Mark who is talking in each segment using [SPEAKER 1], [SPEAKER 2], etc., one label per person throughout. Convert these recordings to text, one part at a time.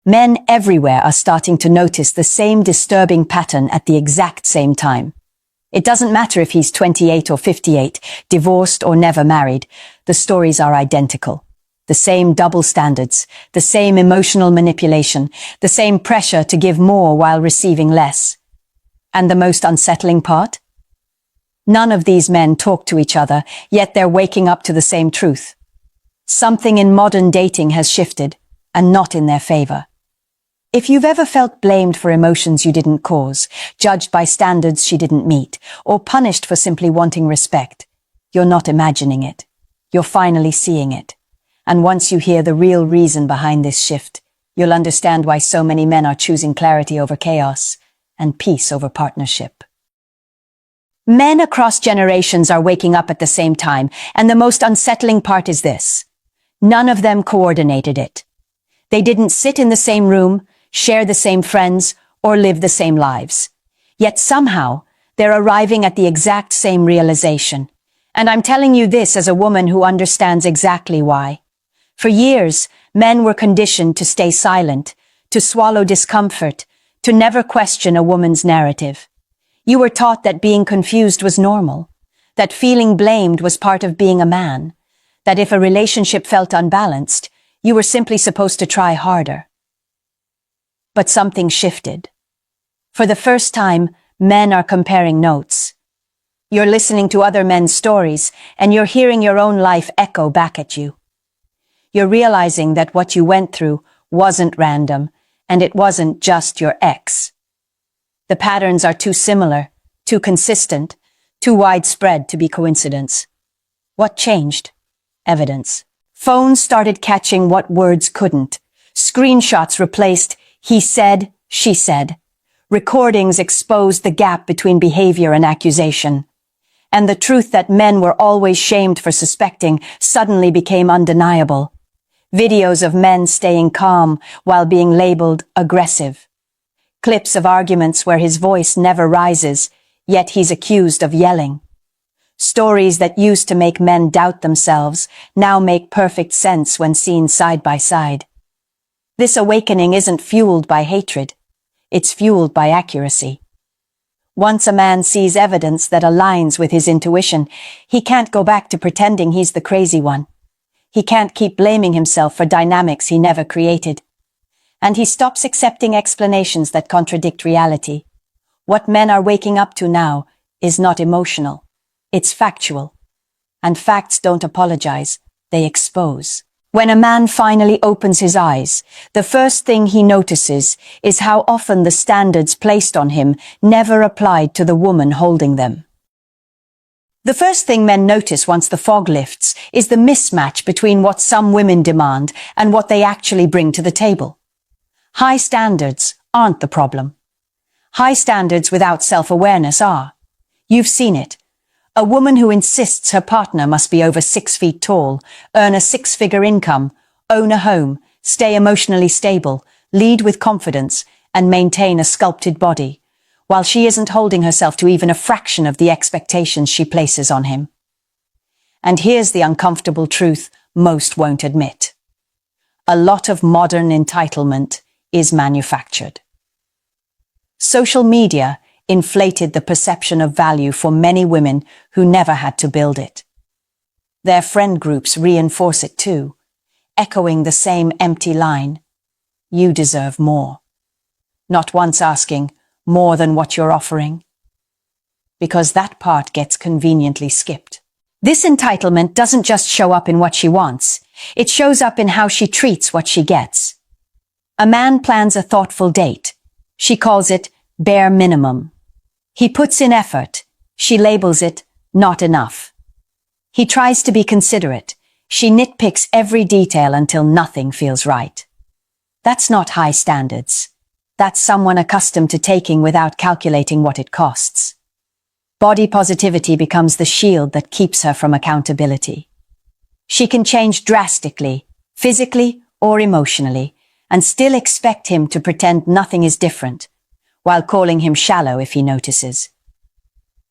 [SPEAKER 1] Men everywhere are starting to notice the same disturbing pattern at the exact same time. It doesn't matter if he's 28 or 58, divorced or never married, the stories are identical. The same double standards, the same emotional manipulation, the same pressure to give more while receiving less. And the most unsettling part? None of these men talk to each other, yet they're waking up to the same truth. Something in modern dating has shifted, and not in their favor. If you've ever felt blamed for emotions you didn't cause, judged by standards she didn't meet, or punished for simply wanting respect, you're not imagining it. You're finally seeing it. And once you hear the real reason behind this shift, you'll understand why so many men are choosing clarity over chaos and peace over partnership. Men across generations are waking up at the same time, and the most unsettling part is this. None of them coordinated it. They didn't sit in the same room, share the same friends, or live the same lives. Yet somehow, they're arriving at the exact same realization. And I'm telling you this as a woman who understands exactly why. For years, men were conditioned to stay silent, to swallow discomfort, to never question a woman's narrative. You were taught that being confused was normal, that feeling blamed was part of being a man, that if a relationship felt unbalanced, you were simply supposed to try harder. But something shifted. For the first time, men are comparing notes. You're listening to other men's stories, and you're hearing your own life echo back at you. You're realizing that what you went through wasn't random, and it wasn't just your ex. The patterns are too similar, too consistent, too widespread to be coincidence. What changed? Evidence. Phones started catching what words couldn't. Screenshots replaced he said, she said. Recordings exposed the gap between behavior and accusation. And the truth that men were always shamed for suspecting suddenly became undeniable. Videos of men staying calm while being labeled aggressive. Clips of arguments where his voice never rises, yet he's accused of yelling. Stories that used to make men doubt themselves now make perfect sense when seen side by side. This awakening isn't fueled by hatred. It's fueled by accuracy. Once a man sees evidence that aligns with his intuition, he can't go back to pretending he's the crazy one. He can't keep blaming himself for dynamics he never created. And he stops accepting explanations that contradict reality. What men are waking up to now is not emotional. It's factual. And facts don't apologize, they expose. When a man finally opens his eyes, the first thing he notices is how often the standards placed on him never applied to the woman holding them. The first thing men notice once the fog lifts is the mismatch between what some women demand and what they actually bring to the table. High standards aren't the problem. High standards without self-awareness are. You've seen it. A woman who insists her partner must be over 6 feet tall, earn a 6-figure income, own a home, stay emotionally stable, lead with confidence, and maintain a sculpted body, while she isn't holding herself to even a fraction of the expectations she places on him. And here's the uncomfortable truth most won't admit. A lot of modern entitlement is manufactured. Social media inflated the perception of value for many women who never had to build it. Their friend groups reinforce it too, echoing the same empty line, "You deserve more." Not once asking, "More than what you're offering?" Because that part gets conveniently skipped. This entitlement doesn't just show up in what she wants, it shows up in how she treats what she gets. A man plans a thoughtful date. She calls it bare minimum. He puts in effort. She labels it not enough. He tries to be considerate. She nitpicks every detail until nothing feels right. That's not high standards. That's someone accustomed to taking without calculating what it costs. Body positivity becomes the shield that keeps her from accountability. She can change drastically, physically or emotionally, and still expect him to pretend nothing is different, while calling him shallow if he notices.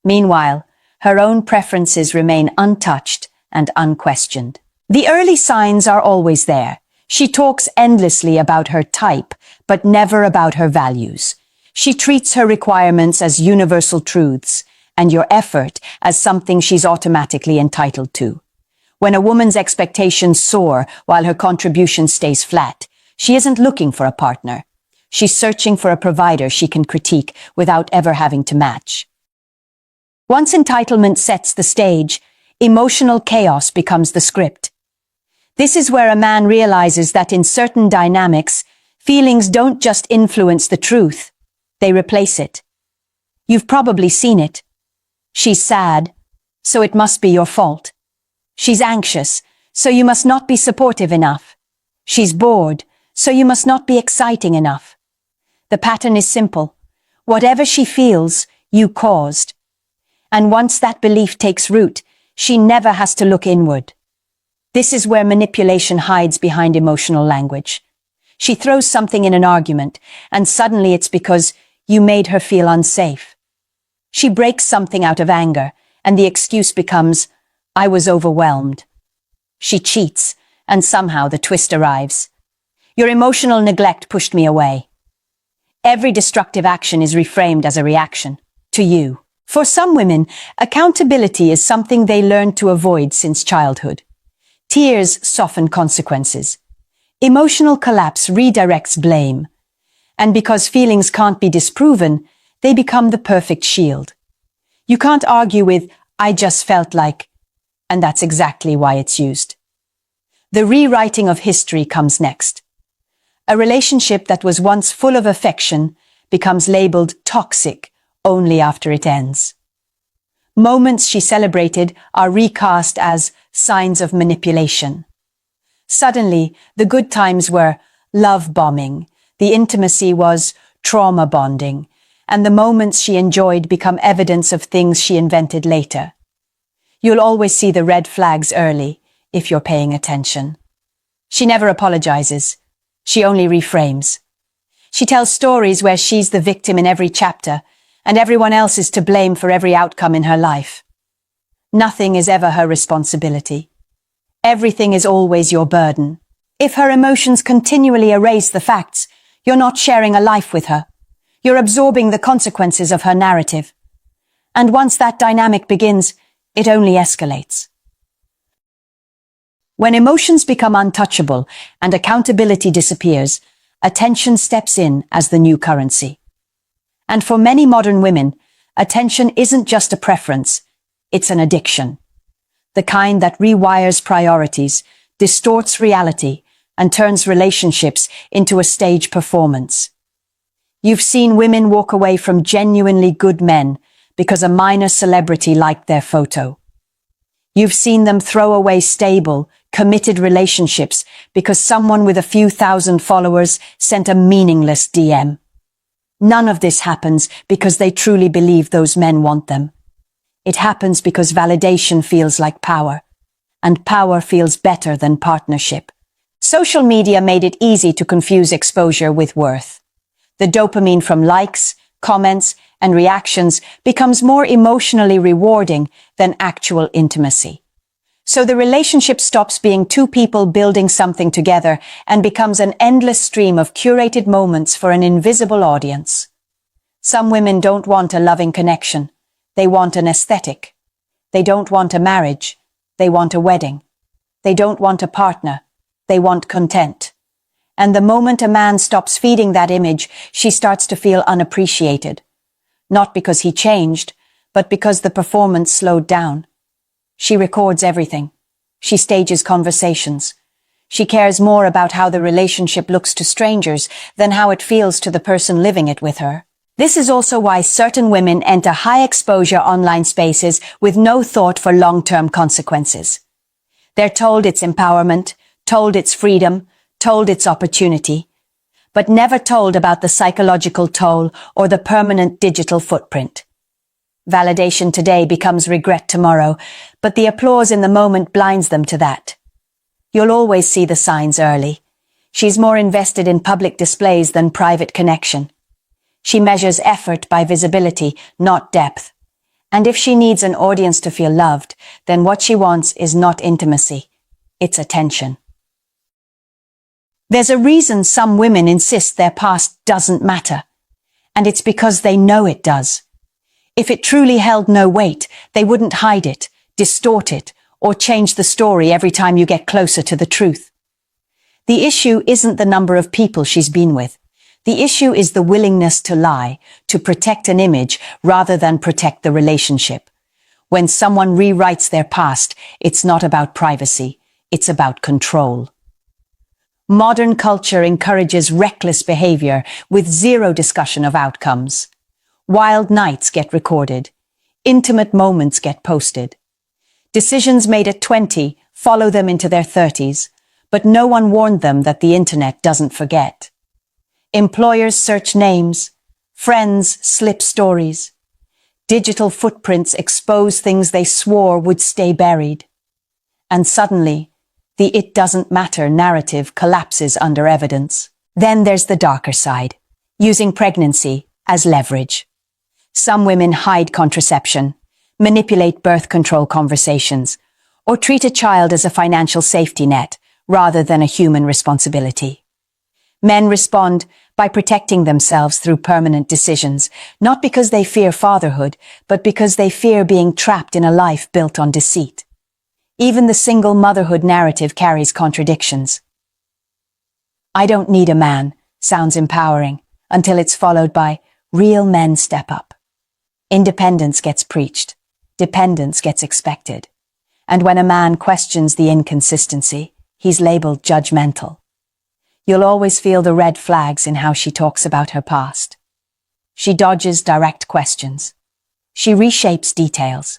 [SPEAKER 1] Meanwhile, her own preferences remain untouched and unquestioned. The early signs are always there. She talks endlessly about her type, but never about her values. She treats her requirements as universal truths, and your effort as something she's automatically entitled to. When a woman's expectations soar while her contribution stays flat, she isn't looking for a partner. She's searching for a provider she can critique without ever having to match. Once entitlement sets the stage, emotional chaos becomes the script. This is where a man realizes that in certain dynamics, feelings don't just influence the truth, they replace it. You've probably seen it. She's sad, so it must be your fault. She's anxious, so you must not be supportive enough. She's bored, so you must not be exciting enough. The pattern is simple. Whatever she feels, you caused. And once that belief takes root, she never has to look inward. This is where manipulation hides behind emotional language. She throws something in an argument, and suddenly it's because you made her feel unsafe. She breaks something out of anger, and the excuse becomes, I was overwhelmed. She cheats, and somehow the twist arrives. Your emotional neglect pushed me away. Every destructive action is reframed as a reaction to you. For some women, accountability is something they learned to avoid since childhood. Tears soften consequences. Emotional collapse redirects blame. And because feelings can't be disproven, they become the perfect shield. You can't argue with, I just felt like, and that's exactly why it's used. The rewriting of history comes next. A relationship that was once full of affection becomes labeled toxic only after it ends. Moments she celebrated are recast as signs of manipulation. Suddenly, the good times were love bombing, the intimacy was trauma bonding, and the moments she enjoyed become evidence of things she invented later. You'll always see the red flags early, if you're paying attention. She never apologizes. She only reframes. She tells stories where she's the victim in every chapter, and everyone else is to blame for every outcome in her life. Nothing is ever her responsibility. Everything is always your burden. If her emotions continually erase the facts, you're not sharing a life with her. You're absorbing the consequences of her narrative. And once that dynamic begins, it only escalates. When emotions become untouchable and accountability disappears, attention steps in as the new currency. And for many modern women, attention isn't just a preference, it's an addiction. The kind that rewires priorities, distorts reality, and turns relationships into a stage performance. You've seen women walk away from genuinely good men because a minor celebrity liked their photo. You've seen them throw away stable, committed relationships because someone with a few thousand followers sent a meaningless DM. None of this happens because they truly believe those men want them. It happens because validation feels like power, and power feels better than partnership. Social media made it easy to confuse exposure with worth. The dopamine from likes, comments, and reactions becomes more emotionally rewarding than actual intimacy. So the relationship stops being two people building something together and becomes an endless stream of curated moments for an invisible audience. Some women don't want a loving connection. They want an aesthetic. They don't want a marriage. They want a wedding. They don't want a partner. They want content. And the moment a man stops feeding that image, she starts to feel unappreciated. Not because he changed, but because the performance slowed down. She records everything. She stages conversations. She cares more about how the relationship looks to strangers than how it feels to the person living it with her. This is also why certain women enter high-exposure online spaces with no thought for long-term consequences. They're told it's empowerment, told it's freedom, told it's opportunity, but never told about the psychological toll or the permanent digital footprint. Validation today becomes regret tomorrow, but the applause in the moment blinds them to that. You'll always see the signs early. She's more invested in public displays than private connection. She measures effort by visibility, not depth. And if she needs an audience to feel loved, then what she wants is not intimacy. It's attention. There's a reason some women insist their past doesn't matter, and it's because they know it does. If it truly held no weight, they wouldn't hide it, distort it, or change the story every time you get closer to the truth. The issue isn't the number of people she's been with. The issue is the willingness to lie, to protect an image rather than protect the relationship. When someone rewrites their past, it's not about privacy, it's about control. Modern culture encourages reckless behavior with zero discussion of outcomes. Wild nights get recorded. Intimate moments get posted. Decisions made at 20 follow them into their 30s, but no one warned them that the internet doesn't forget. Employers search names. Friends slip stories. Digital footprints expose things they swore would stay buried. And suddenly, the "it doesn't matter" narrative collapses under evidence. Then there's the darker side, using pregnancy as leverage. Some women hide contraception, manipulate birth control conversations, or treat a child as a financial safety net rather than a human responsibility. Men respond by protecting themselves through permanent decisions, not because they fear fatherhood, but because they fear being trapped in a life built on deceit. Even the single motherhood narrative carries contradictions. "I don't need a man" sounds empowering until it's followed by "real men step up." Independence gets preached, dependence gets expected. And when a man questions the inconsistency, he's labeled judgmental. You'll always feel the red flags in how she talks about her past. She dodges direct questions. She reshapes details.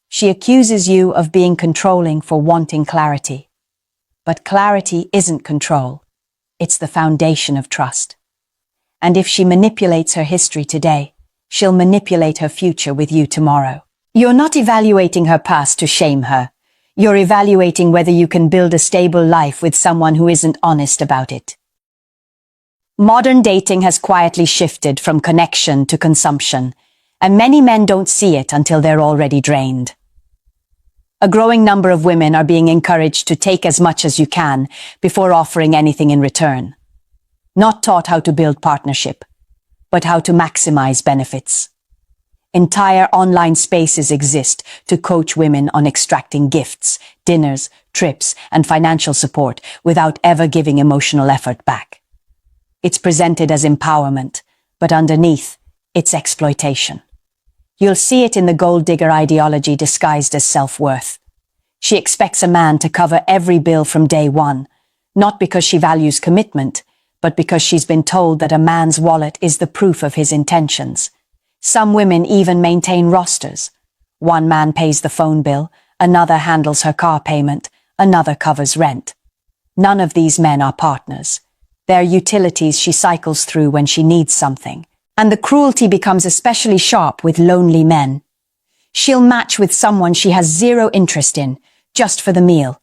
[SPEAKER 1] She accuses you of being controlling for wanting clarity. But clarity isn't control. It's the foundation of trust. And if she manipulates her history today, she'll manipulate her future with you tomorrow. You're not evaluating her past to shame her. You're evaluating whether you can build a stable life with someone who isn't honest about it. Modern dating has quietly shifted from connection to consumption, and many men don't see it until they're already drained. A growing number of women are being encouraged to take as much as you can before offering anything in return. Not taught how to build partnership, but how to maximize benefits. Entire online spaces exist to coach women on extracting gifts, dinners, trips, and financial support without ever giving emotional effort back. It's presented as empowerment, but underneath, it's exploitation. You'll see it in the gold digger ideology disguised as self-worth. She expects a man to cover every bill from day one, not because she values commitment, but because she's been told that a man's wallet is the proof of his intentions. Some women even maintain rosters. One man pays the phone bill, another handles her car payment, another covers rent. None of these men are partners. They're utilities she cycles through when she needs something. And the cruelty becomes especially sharp with lonely men. She'll match with someone she has zero interest in, just for the meal.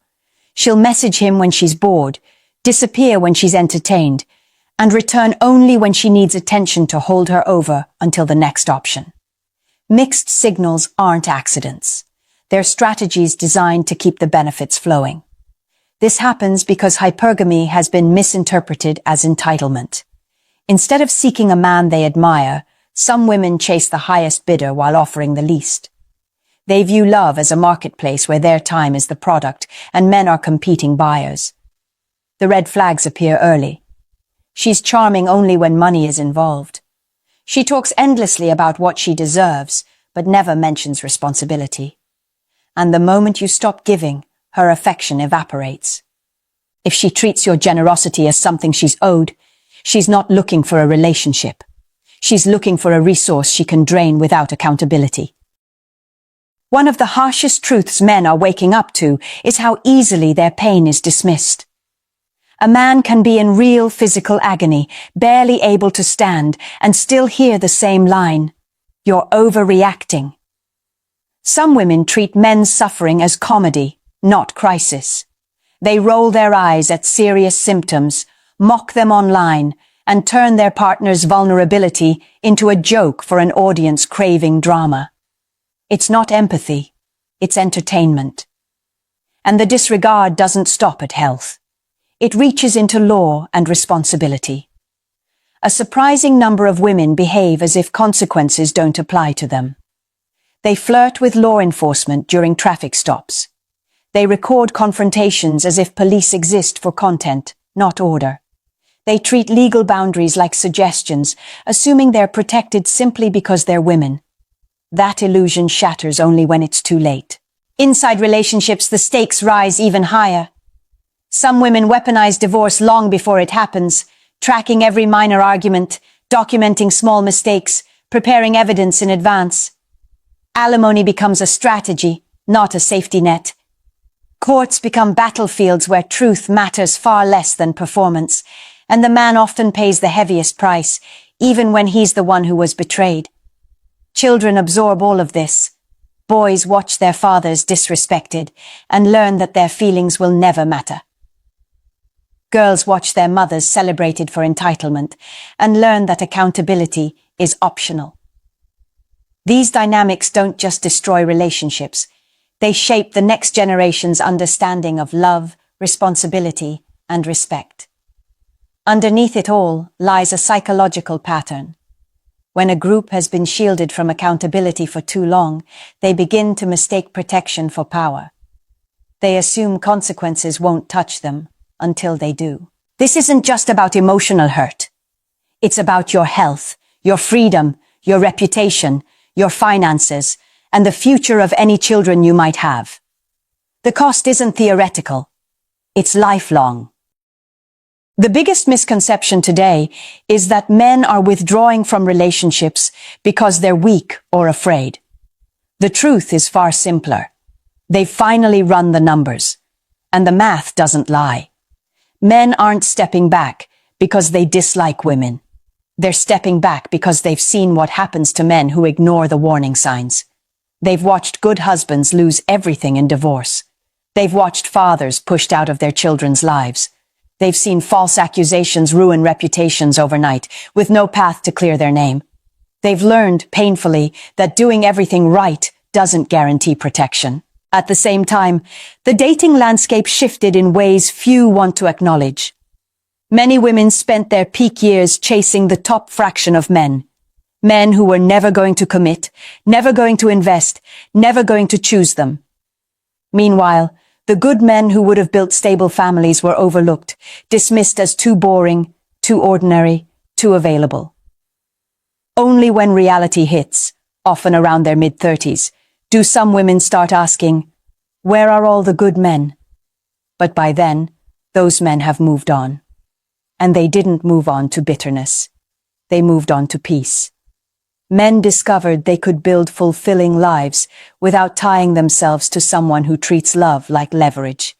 [SPEAKER 1] She'll message him when she's bored, disappear when she's entertained, and return only when she needs attention to hold her over until the next option. Mixed signals aren't accidents. They're strategies designed to keep the benefits flowing. This happens because hypergamy has been misinterpreted as entitlement. Instead of seeking a man they admire, some women chase the highest bidder while offering the least. They view love as a marketplace where their time is the product and men are competing buyers. The red flags appear early. She's charming only when money is involved. She talks endlessly about what she deserves, but never mentions responsibility. And the moment you stop giving, her affection evaporates. If she treats your generosity as something she's owed, she's not looking for a relationship. She's looking for a resource she can drain without accountability. One of the harshest truths men are waking up to is how easily their pain is dismissed. A man can be in real physical agony, barely able to stand, and still hear the same line, "You're overreacting." Some women treat men's suffering as comedy, not crisis. They roll their eyes at serious symptoms, mock them online, and turn their partner's vulnerability into a joke for an audience craving drama. It's not empathy, it's entertainment. And the disregard doesn't stop at health. It reaches into law and responsibility. A surprising number of women behave as if consequences don't apply to them. They flirt with law enforcement during traffic stops. They record confrontations as if police exist for content, not order. They treat legal boundaries like suggestions, assuming they're protected simply because they're women. That illusion shatters only when it's too late. Inside relationships, the stakes rise even higher. Some women weaponize divorce long before it happens, tracking every minor argument, documenting small mistakes, preparing evidence in advance. Alimony becomes a strategy, not a safety net. Courts become battlefields where truth matters far less than performance, and the man often pays the heaviest price, even when he's the one who was betrayed. Children absorb all of this. Boys watch their fathers disrespected and learn that their feelings will never matter. Girls watch their mothers celebrated for entitlement and learn that accountability is optional. These dynamics don't just destroy relationships, they shape the next generation's understanding of love, responsibility, and respect. Underneath it all lies a psychological pattern. When a group has been shielded from accountability for too long, they begin to mistake protection for power. They assume consequences won't touch them until they do. This isn't just about emotional hurt. It's about your health, your freedom, your reputation, your finances, and the future of any children you might have. The cost isn't theoretical. It's lifelong. The biggest misconception today is that men are withdrawing from relationships because they're weak or afraid. The truth is far simpler. They've finally run the numbers, and the math doesn't lie. Men aren't stepping back because they dislike women. They're stepping back because they've seen what happens to men who ignore the warning signs. They've watched good husbands lose everything in divorce. They've watched fathers pushed out of their children's lives. They've seen false accusations ruin reputations overnight, with no path to clear their name. They've learned, painfully, that doing everything right doesn't guarantee protection. At the same time, the dating landscape shifted in ways few want to acknowledge. Many women spent their peak years chasing the top fraction of men. Men who were never going to commit, never going to invest, never going to choose them. Meanwhile, the good men who would have built stable families were overlooked, dismissed as too boring, too ordinary, too available. Only when reality hits, often around their mid-30s, do some women start asking, "Where are all the good men?" But by then, those men have moved on. And they didn't move on to bitterness. They moved on to peace. Men discovered they could build fulfilling lives without tying themselves to someone who treats love like leverage.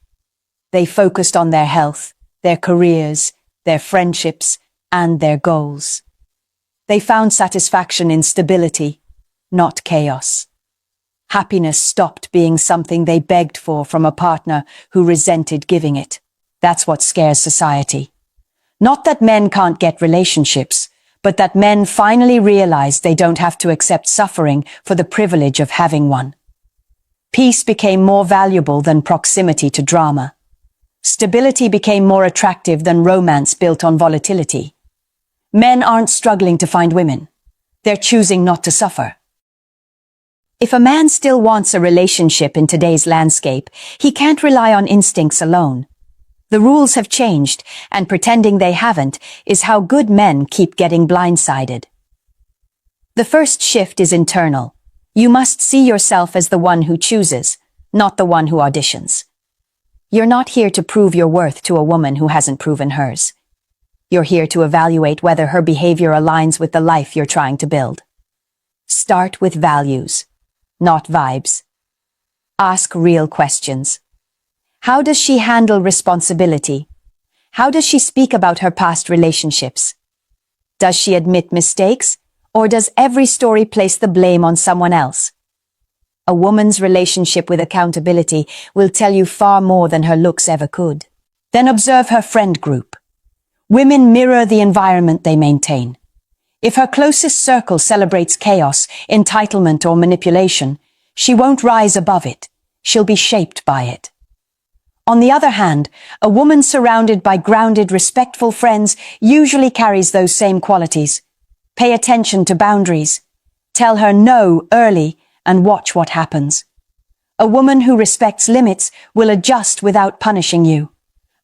[SPEAKER 1] They focused on their health, their careers, their friendships, and their goals. They found satisfaction in stability, not chaos. Happiness stopped being something they begged for from a partner who resented giving it. That's what scares society. Not that men can't get relationships, but that men finally realize they don't have to accept suffering for the privilege of having one. Peace became more valuable than proximity to drama. Stability became more attractive than romance built on volatility. Men aren't struggling to find women. They're choosing not to suffer. If a man still wants a relationship in today's landscape, he can't rely on instincts alone. The rules have changed, and pretending they haven't is how good men keep getting blindsided. The first shift is internal. You must see yourself as the one who chooses, not the one who auditions. You're not here to prove your worth to a woman who hasn't proven hers. You're here to evaluate whether her behavior aligns with the life you're trying to build. Start with values, not vibes. Ask real questions. How does she handle responsibility? How does she speak about her past relationships? Does she admit mistakes, or does every story place the blame on someone else? A woman's relationship with accountability will tell you far more than her looks ever could. Then observe her friend group. Women mirror the environment they maintain. If her closest circle celebrates chaos, entitlement, or manipulation, she won't rise above it. She'll be shaped by it. On the other hand, a woman surrounded by grounded, respectful friends usually carries those same qualities. Pay attention to boundaries. Tell her no early and watch what happens. A woman who respects limits will adjust without punishing you.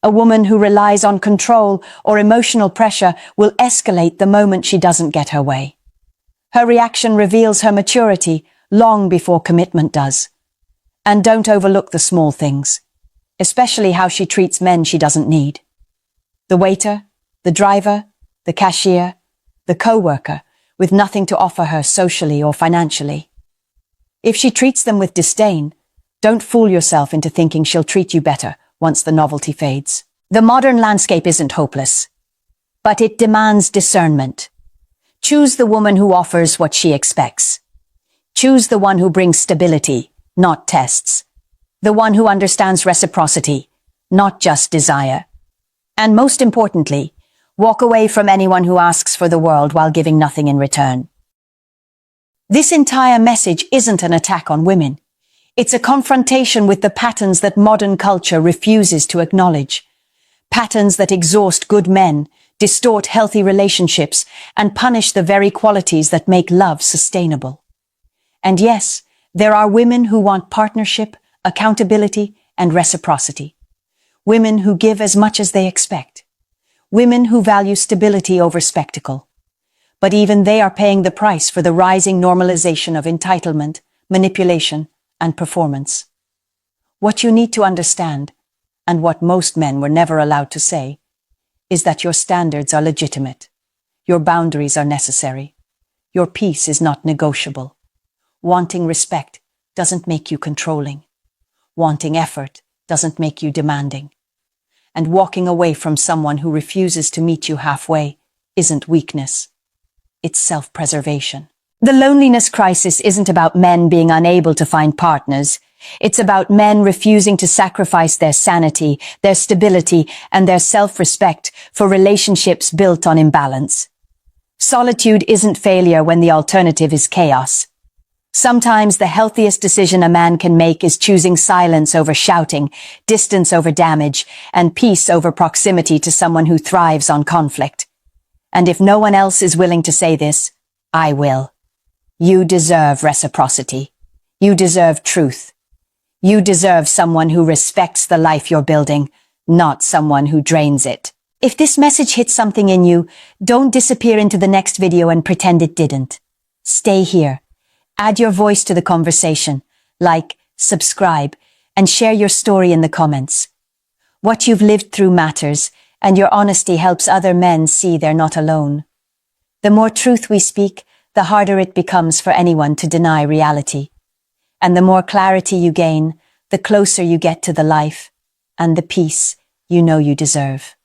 [SPEAKER 1] A woman who relies on control or emotional pressure will escalate the moment she doesn't get her way. Her reaction reveals her maturity long before commitment does. And don't overlook the small things, especially how she treats men she doesn't need. The waiter, the driver, the cashier, the co-worker, with nothing to offer her socially or financially. If she treats them with disdain, don't fool yourself into thinking she'll treat you better once the novelty fades. The modern landscape isn't hopeless, but it demands discernment. Choose the woman who offers what she expects. Choose the one who brings stability, not tests. The one who understands reciprocity, not just desire. And most importantly, walk away from anyone who asks for the world while giving nothing in return. This entire message isn't an attack on women. It's a confrontation with the patterns that modern culture refuses to acknowledge. Patterns that exhaust good men, distort healthy relationships, and punish the very qualities that make love sustainable. And yes, there are women who want partnership, accountability, and reciprocity. Women who give as much as they expect. Women who value stability over spectacle. But even they are paying the price for the rising normalization of entitlement, manipulation, and performance. What you need to understand, and what most men were never allowed to say, is that your standards are legitimate. Your boundaries are necessary. Your peace is not negotiable. Wanting respect doesn't make you controlling. Wanting effort doesn't make you demanding. And walking away from someone who refuses to meet you halfway isn't weakness. It's self-preservation. The loneliness crisis isn't about men being unable to find partners. It's about men refusing to sacrifice their sanity, their stability, and their self-respect for relationships built on imbalance. Solitude isn't failure when the alternative is chaos. Sometimes the healthiest decision a man can make is choosing silence over shouting, distance over damage, and peace over proximity to someone who thrives on conflict. And if no one else is willing to say this, I will. You deserve reciprocity. You deserve truth. You deserve someone who respects the life you're building, not someone who drains it. If this message hits something in you, don't disappear into the next video and pretend it didn't. Stay here. Add your voice to the conversation. Like, subscribe, and share your story in the comments. What you've lived through matters, and your honesty helps other men see they're not alone. The more truth we speak, the harder it becomes for anyone to deny reality. And the more clarity you gain, the closer you get to the life and the peace you know you deserve.